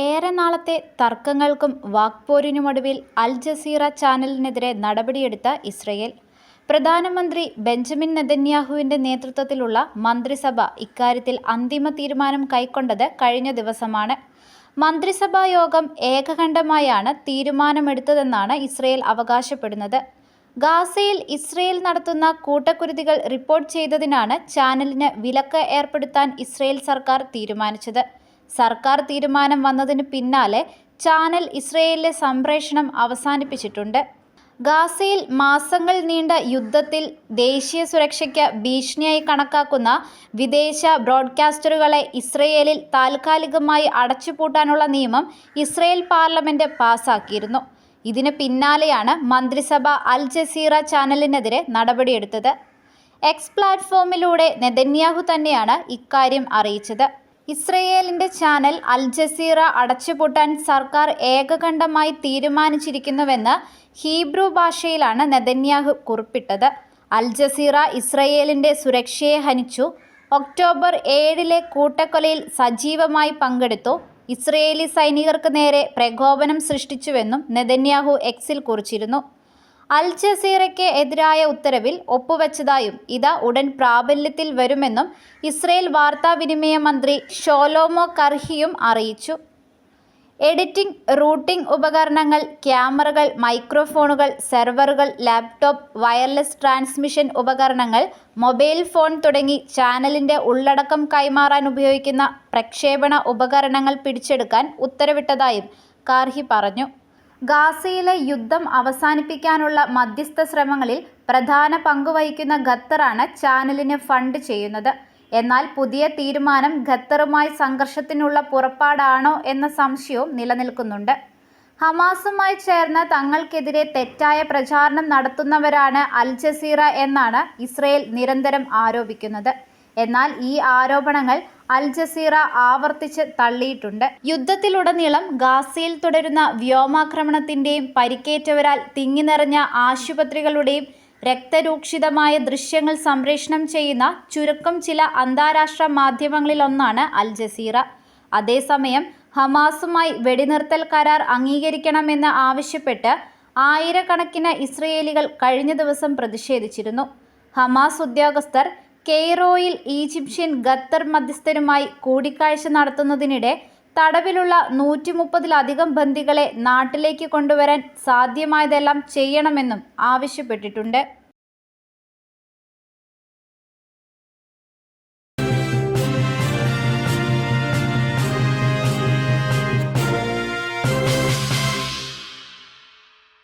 ഏറെ നാളത്തെ തർക്കങ്ങൾക്കും വാക്പോരിനുമൊടുവിൽ അൽ Jazeera ചാനലിനെതിരെ നടപടിയെടുത്ത Israel. പ്രധാനമന്ത്രി ബെഞ്ചമിൻ നെതന്യാഹുവിന്റെ നേതൃത്വത്തിലുള്ള മന്ത്രിസഭ ഇക്കാര്യത്തിൽ അന്തിമ തീരുമാനം കൈക്കൊണ്ടത് കഴിഞ്ഞ ദിവസമാണ്. മന്ത്രിസഭാ യോഗം ഏകകണ്ഠമായാണ് തീരുമാനമെടുത്തതെന്നാണ് ഇസ്രയേൽ അവകാശപ്പെടുന്നത്. ഗാസയിൽ ഇസ്രയേൽ നടത്തുന്ന കൂട്ടക്കുരുതികൾ റിപ്പോർട്ട് ചെയ്തതിനാണ് ചാനലിന് വിലക്ക് ഏർപ്പെടുത്താൻ ഇസ്രയേൽ സർക്കാർ തീരുമാനിച്ചത്. സർക്കാർ തീരുമാനം വന്നതിന് പിന്നാലെ ചാനൽ ഇസ്രയേലിലെ സംപ്രേഷണം അവസാനിപ്പിച്ചിട്ടുണ്ട്. ഗാസയിൽ മാസങ്ങൾ നീണ്ട യുദ്ധത്തിൽ ദേശീയ സുരക്ഷയ്ക്ക് ഭീഷണിയായി കണക്കാക്കുന്ന വിദേശ ബ്രോഡ്കാസ്റ്ററുകളെ ഇസ്രയേലിൽ താൽക്കാലികമായി അടച്ചുപൂട്ടാനുള്ള നിയമം ഇസ്രയേൽ പാർലമെന്റ് പാസാക്കിയിരുന്നു. ഇതിന് പിന്നാലെയാണ് മന്ത്രിസഭ അൽ ജസീറ ചാനലിനെതിരെ നടപടിയെടുത്തത്. എക്സ് പ്ലാറ്റ്ഫോമിലൂടെ നെതന്യാഹു തന്നെയാണ് ഇക്കാര്യം അറിയിച്ചത്. ഇസ്രയേലിന്റെ ചാനൽ അൽ ജസീറ അടച്ചുപൂട്ടാൻ സർക്കാർ ഏകകണ്ഠമായി തീരുമാനിച്ചിരിക്കുന്നുവെന്ന് ഹീബ്രു ഭാഷയിലാണ് നെതന്യാഹു കുറിപ്പിട്ടത്. അൽ ജസീറ ഇസ്രയേലിന്റെ സുരക്ഷയെ ഹനിച്ചു. ഒക്ടോബർ 7 കൂട്ടക്കൊലയിൽ സജീവമായി പങ്കെടുത്തു. ഇസ്രയേലി സൈനികർക്ക് നേരെ പ്രകോപനം സൃഷ്ടിച്ചുവെന്നും നെതന്യാഹു എക്സിൽ കുറിച്ചിരുന്നു. അൽ ജസീറയ്ക്ക് എതിരായ ഉത്തരവിൽ ഒപ്പുവെച്ചതായും ഇത് ഉടൻ പ്രാബല്യത്തിൽ വരുമെന്നും ഇസ്രയേൽ വാർത്താവിനിമയ മന്ത്രി ഷോലോമോ കർഹിയും അറിയിച്ചു. എഡിറ്റിംഗ്, റൂട്ടിംഗ് ഉപകരണങ്ങൾ, ക്യാമറകൾ, മൈക്രോഫോണുകൾ, സെർവറുകൾ, ലാപ്ടോപ്പ്, വയർലെസ് ട്രാൻസ്മിഷൻ ഉപകരണങ്ങൾ, മൊബൈൽ ഫോൺ തുടങ്ങി ചാനലിന്റെ ഉള്ളടക്കം കൈമാറാൻ ഉപയോഗിക്കുന്ന പ്രക്ഷേപണ ഉപകരണങ്ങൾ പിടിച്ചെടുക്കാൻ ഉത്തരവിട്ടതായും കാർഹി പറഞ്ഞു. ഗാസയിലെ യുദ്ധം അവസാനിപ്പിക്കാനുള്ള മധ്യസ്ഥ ശ്രമങ്ങളിൽ പ്രധാന പങ്കുവഹിക്കുന്ന ഖത്തറാണ് ചാനലിന് ഫണ്ട് ചെയ്യുന്നത്. എന്നാൽ പുതിയ തീരുമാനം ഖത്തറുമായി സംഘർഷത്തിനുള്ള പുറപ്പാടാണോ എന്ന സംശയവും നിലനിൽക്കുന്നുണ്ട്. ഹമാസുമായി ചേർന്ന് തങ്ങൾക്കെതിരെ തെറ്റായ പ്രചാരണം നടത്തുന്നവരാണ് അൽ ജസീറ എന്നാണ് ഇസ്രയേൽ നിരന്തരം ആരോപിക്കുന്നത്. എന്നാൽ ഈ ആരോപണങ്ങൾ അൽ ജസീറ ആവർത്തിച്ച് തള്ളിയിട്ടുണ്ട്. യുദ്ധത്തിലുടനീളം ഗാസയിൽ തുടരുന്ന വ്യോമാക്രമണത്തിന്റെയും പരിക്കേറ്റവരാൽ തിങ്ങിനിറഞ്ഞ ആശുപത്രികളുടെയും രക്തരൂക്ഷിതമായ ദൃശ്യങ്ങൾ സംപ്രേഷണം ചെയ്യുന്ന ചുരുക്കം ചില അന്താരാഷ്ട്ര മാധ്യമങ്ങളിലൊന്നാണ് അൽ ജസീറ. അതേസമയം ഹമാസുമായി വെടിനിർത്തൽ കരാർ അംഗീകരിക്കണമെന്ന് ആവശ്യപ്പെട്ട് ആയിരക്കണക്കിന് ഇസ്രയേലികൾ കഴിഞ്ഞ ദിവസം പ്രതിഷേധിച്ചിരുന്നു. ഹമാസ് ഉദ്യോഗസ്ഥർ കെയ്റോയിൽ ഈജിപ്ഷ്യൻ ഖത്തർ മധ്യസ്ഥരുമായി കൂടിക്കാഴ്ച നടത്തുന്നതിനിടെ തടവിലുള്ള 130-ലധികം ബന്ദികളെ നാട്ടിലേക്ക് കൊണ്ടുവരാൻ സാധ്യമായതെല്ലാം ചെയ്യണമെന്നും ആവശ്യപ്പെട്ടിട്ടുണ്ട്.